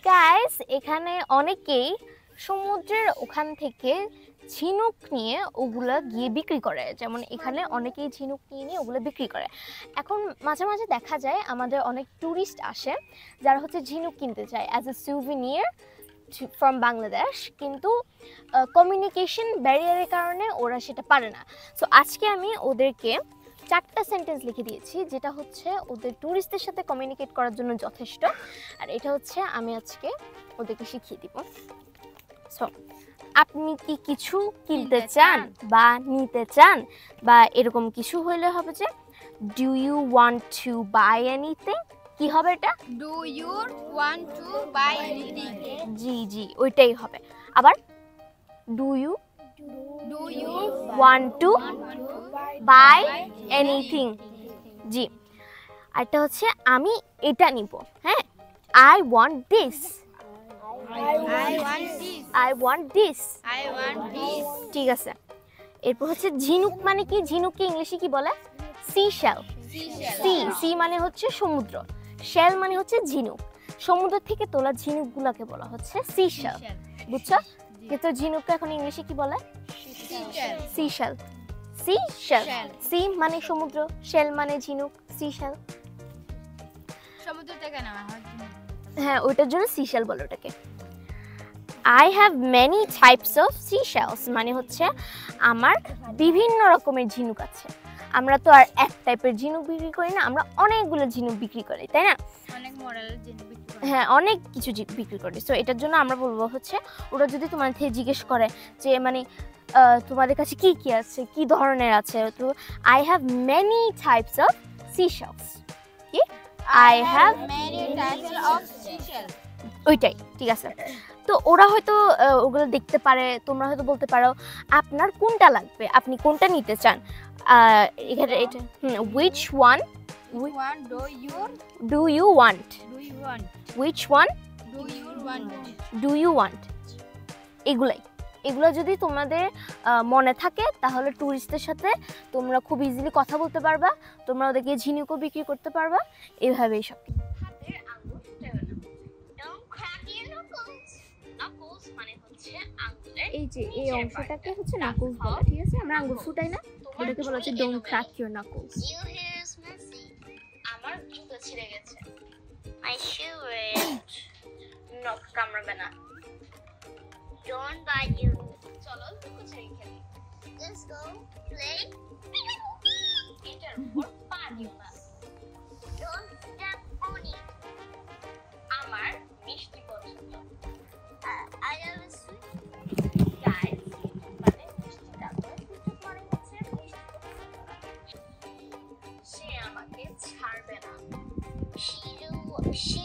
Guys, এখানে অনেকেই সমুদ্রের ওখান থেকে ঝিনুক নিয়ে ওগুলা গিয়ে বিক্রি করে। যেমন এখানে অনেকেই ঝিনুক নিয়ে ওগুলো বিক্রি করে। এখন মাঝে মাঝে দেখা যায় আমাদের অনেক ট্যুরিস্ট আসে যারা হচ্ছে ঝিনুক কিনতে চায় as a souvenir from Bangladesh, কিন্তু কমিউনিকেশন ব্যারিয়ারের কারণে ওরা সেটা পারে না। সো আজকে আমি ওদেরকে 4টা সেন্টেন্স লিখে দিয়েছি, যেটা হচ্ছে ওদের ট্যুরিস্টদের সাথে কমিউনিকেট করার জন্য যথেষ্ট। আর এটা হচ্ছে আমি আজকে ওদেরকে শিখিয়ে দিব। সো আপনি কি কিছু কিনতে চান বা নিতে চান বা এরকম কিছু হইলে হবে যে do you want to buy anything. কি হবে এটা? Do you want to buy anything. জি জি, ওইটাই হবে। আবার do you want to buy anything. জি, আরেকটা হচ্ছে আমি এটা নিব। হ্যাঁ, I want this. I want this. ঠিক আছে। এরপর হচ্ছে ঝিনুক মানে কি? ঝিনুককে ইংলিশে কি বলে? Sea shell. সি মানে হচ্ছে সমুদ্র, শেল মানে হচ্ছে ঝিনুক। সমুদ্র থেকে তোলা ঝিনুকগুলোকে বলা হচ্ছে সি শেল। বুঝছো? কিন্তু ঝিনুককে এখন ইংলিশে কি বলে? Sea shell. Sea shell. Sea মানে সমুদ্র, শেল মানে ঝিনুক, সি শেল। সমুদ্র থেকে নেওয়া হয়। হ্যাঁ, ওইটার জন্য সি শেল বলে ওটাকে। I have many types of seashells মানে হচ্ছে আমার বিভিন্ন রকমের ঝিনুক আছে। আমরা তো আর এক টাইপের ঝিনুক বিক্রি করি না, আমরা অনেকগুলো ঝিনুক বিক্রি করি, তাই না? অনেক মডেলের ঝিনুক বিক্রি করি। হ্যাঁ, অনেক কিছু বিক্রি করি। সো এটার জন্য আমরা বলবো হচ্ছে ওরা যদি তোমার থেকে জিজ্ঞেস করে যে মানে তোমাদের কাছে কি কি আছে, কি ধরনের আছে, তো I have many types of seashells। কি? I have many types of seashells। ওইটাই, ঠিক আছে। তো ওরা হয়তো ওগুলো দেখতে পারে, তোমরা হয়তো বলতে পারো আপনার কোনটা লাগবে, আপনি কোনটা নিতে চান। এখানে এটা which one do you want, which one do you want। এগুলো যদি তোমাদের মনে থাকে তাহলে ট্যুরিস্টদের সাথে তোমরা খুব ইজিলি কথা বলতে পারবা, তোমরা ওদেরকে ঝিনুকও বিক্রি করতে পারবা, এইভাবেই সব। এই যে এই অংশটাকে হচ্ছে নাকলস বলে, ঠিক আছে? আমরা আঙ্গুল ফুটাই না, ওটাকে বলা হচ্ছে ডোন্ট ক্র্যাক ইওর নাকলস। আমার জুতা ছিঁড়ে গেছে। মাই শু নখ কামড়াবে না। Don't bite your. চলো লুকোচুরি খেলি। Let's go play. এটার উপর পা দিও না। Don't step on it. আমার মিষ্টি পছন্দ। I love it sweet. Guys, মানে মিষ্টিটা তো কুটুক মানে হচ্ছে মিষ্টি পছন্দ। সে আমাকে ছাড়বে না। She